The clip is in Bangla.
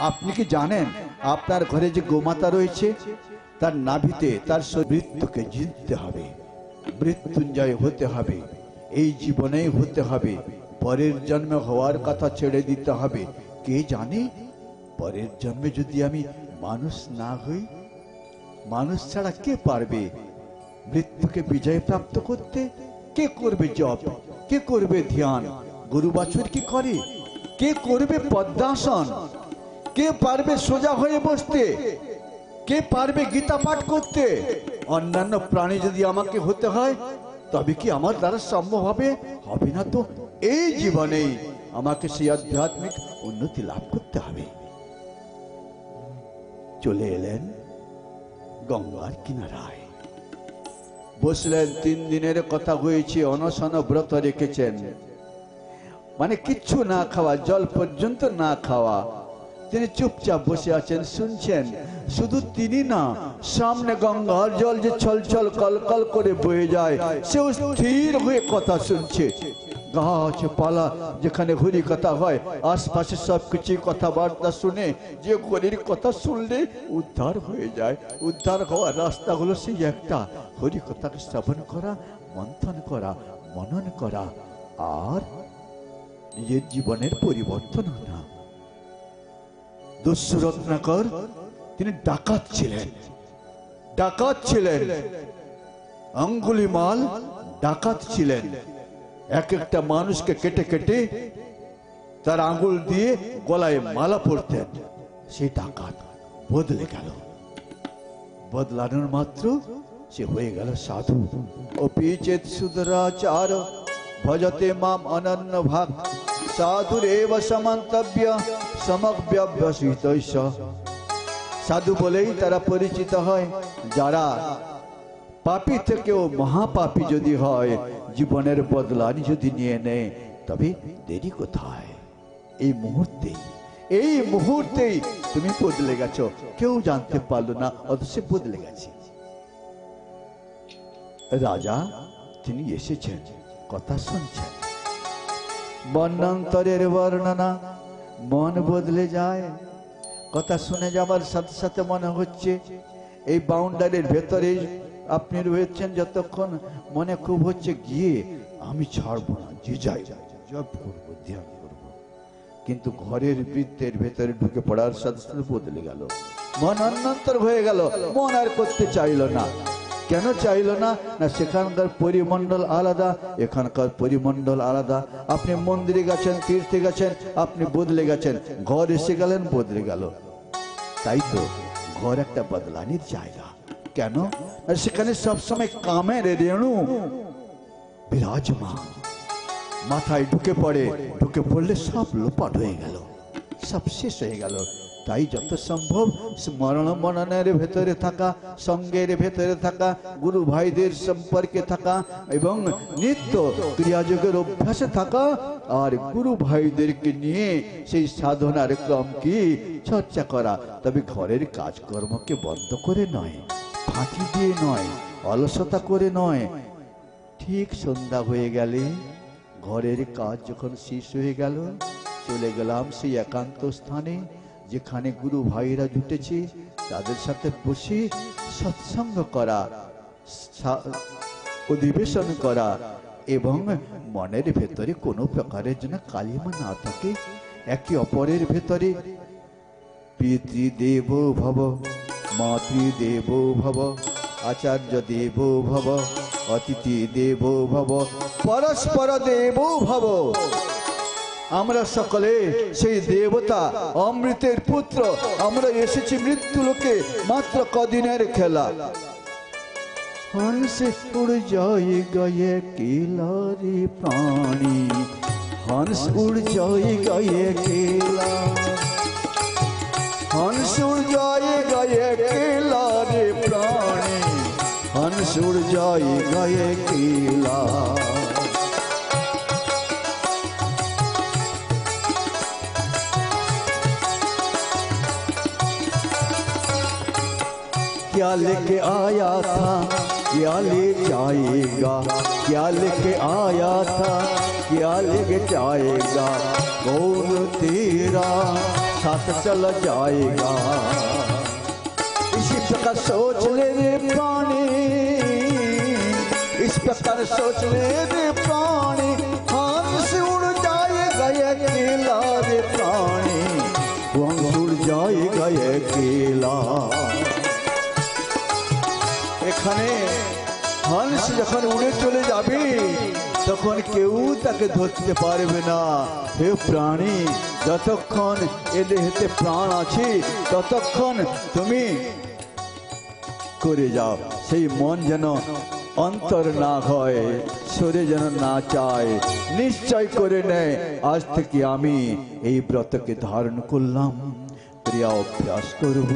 আপনি কি জানেন আপনার ঘরে যে গোমাতা রয়েছে তার নাভিতে তার মৃত্যুকে জিততে হবে, মৃত্যুঞ্জয় হতে হবে, এই জীবনেই হতে হবে, পরের জন্মে হওয়ার কথা ছেড়ে দিতে হবে। কে জানে পরের জন্মে যদি আমি মানুষ না হই, মানুষ ছাড়া কে পারবে মৃত্যুকে বিজয় প্রাপ্ত করতে? কে করবে জপ, কে করবে ধ্যান? গরু বাছুর কি করে? কে করবে পদ্মাসন? কে পারবে সোজা হয়ে বসতে? কে পারবে গীতা পাঠ করতে? অন্যান্য প্রাণী যদি আমাকে হতে হয় তবে কি আমার দ্বারা সম্ভব হবে? হবে না তো। এই জীবনেই আমাকে সেই আধ্যাত্মিক উন্নতি লাভ করতে হবে। চলে এলেন গঙ্গার কিনারায়, বসলেন। 3 দিনের কথা হয়েছে, অনশন ব্রত রেখেছেন, মানে কিচ্ছু না খাওয়া, জল পর্যন্ত না খাওয়া। তিনি চুপচাপ বসে আছেন, শুনছেন। শুধু তিনি না, সামনে গঙ্গার জল যে ছলছল কলকল করে বয়ে যায়, সেও স্থির হয়ে কথা শুনছে। গাছপালা যেখানে হরি কথা হয়, আশপাশে সবকিছু কথাবার্তা শুনে যে হরির কথা শুনলে উদ্ধার হয়ে যায়। উদ্ধার হওয়ার রাস্তা হলো সেই একটা, হরি কথাকে শ্রবণ করা, মন্থন করা, মনন করা, আর নিজের জীবনের পরিবর্তন না। দস্যু রত্নাকর তিনি ডাকাত ছিলেন, ডাকাত ছিলেন। অঙ্গুলিমাল ডাকাত ছিলেন। এক একটা মানুষকে কেটে কেটে তার আঙ্গুল দিয়ে গলায় মালা পরতেন। সেই ডাকাত বদলে গেল, বদলানোর মাত্র সে হয়ে গেল সাধু। অপি চেত সুদরাচার ভজতে মাম অনন্য ভাগ সাধুরেব সমন্তব্য সমব্যবসিত। সাধু বলেই তারা পরিচিত হয়। যারা পাপী থেকেও মহাপাপী যদি হয়, জীবনের বদলানি যদি নিয়ে নেয়, তবে দেরি কোথায়? এই মুহূর্তেই, এই মুহূর্তেই তুমি বদলে গেছো, কেউ জানতে পারলো না, অথচ বদলে গেছে। রাজা তিনি এসেছেন, কথা শুনছেন। বর্ণান্তরের বর্ণনা, মন বদলে যায়। কথা শুনে যাবার সাথে সাথে মনে হচ্ছে এই বাউন্ডারির ভেতরে আপনি রয়েছেন, যতক্ষণ মনে খুব হচ্ছে গিয়ে আমি ছাড়বো না, যে যাই জপ করবো, ধ্যান করবো। কিন্তু ঘরের বৃত্তের ভেতরে ঢুকে পড়ার সাথে সাথে বদলে গেল, মন অন্যন্তর হয়ে গেল। মন আর করতে চাইল না। কেন চাইল না? না সেখানকার পরিমণ্ডল আলাদা, এখানকার পরিমণ্ডল আলাদা। আপনি মন্দিরে গেছেন, তীর্থে গেছেন, আপনি বদলে গেছেন। ঘর এসে গেলেন, বদলে গেল। তাই তো ঘর একটা বদলানির জায়গা। কেন? সেখানে সবসময় কামের রেণু বিরাজমান, মাথায় ঢুকে পড়ে। ঢুকে পড়লে সব লোপাট হয়ে গেল, সব শেষ হয়ে গেল। তাই যত সম্ভব স্মরণ মননের ভেতরে থাকা, সঙ্গের ভেতরে থাকা, গুরু ভাইদের সম্পর্কে থাকা এবং নিত্য ক্রিয়াযোগের অভ্যাসে থাকা, আর গুরু ভাইদেরকে নিয়ে সেই সাধনার ক্রম কি চর্চা করা। তবে ঘরের কাজকর্মকে বন্ধ করে নয়, ফাঁকি দিয়ে নয়, অলসতা করে নয়। ঠিক সন্ধ্যা হয়ে গেলে, ঘরের কাজ যখন শেষ হয়ে গেল, চলে গেলাম সেই একান্ত স্থানে যেখানে গুরু ভাইরা জুটেছে। তাদের সাথে বসে সৎসঙ্গ করা, অধিবেশন করা, এবং মনের ভেতরে কোনো প্রকারের জন্য কালিমা না থাকে। একে অপরের ভেতরে পিতৃদেব ভব, মাতৃদেব ভব, আচার্য দেব ভব, অতিথি দেব ভব, পরস্পর দেব ভব। আমরা সকলে সেই দেবতা, অমৃতের পুত্র। আমরা এসেছি মৃত্যু লোকে, মাত্র কদিনের খেলা। হংস উড় যায় গায়ে কেলারে প্রাণী, হংস উড় যায় গায়ে কেলা, হংস উড় যায় গায়ে কেলারে প্রাণী, হংস উড় যায় গায়ে কেলা। क्या लेके आया था, क्या ले जाएगा, क्या लेके आया था, क्या लेके जाएगा, कौन तेरा साथ चला जाएगा। इसी प्रकार सोच ले रे प्राणी, इस प्रकार सोच ले रे प्राणी, हंस उड़ जाएगा अकेला रे प्राणी, हंस उड़ जाएगा अकेला। এখানে হংস যখন উড়ে চলে যাবে তখন কেউ তাকে ধরতে পারবে না। হে প্রাণী, যতক্ষণ এ দেহেতে প্রাণ আছে ততক্ষণ তুমি করে যাও। সেই মন যেন অন্তর না হয়, সরে যেন না চায়, নিশ্চয় করে নেয় আজ থেকে আমি এই ব্রতকে ধারণ করলাম, ক্রিয়া অভ্যাস করব।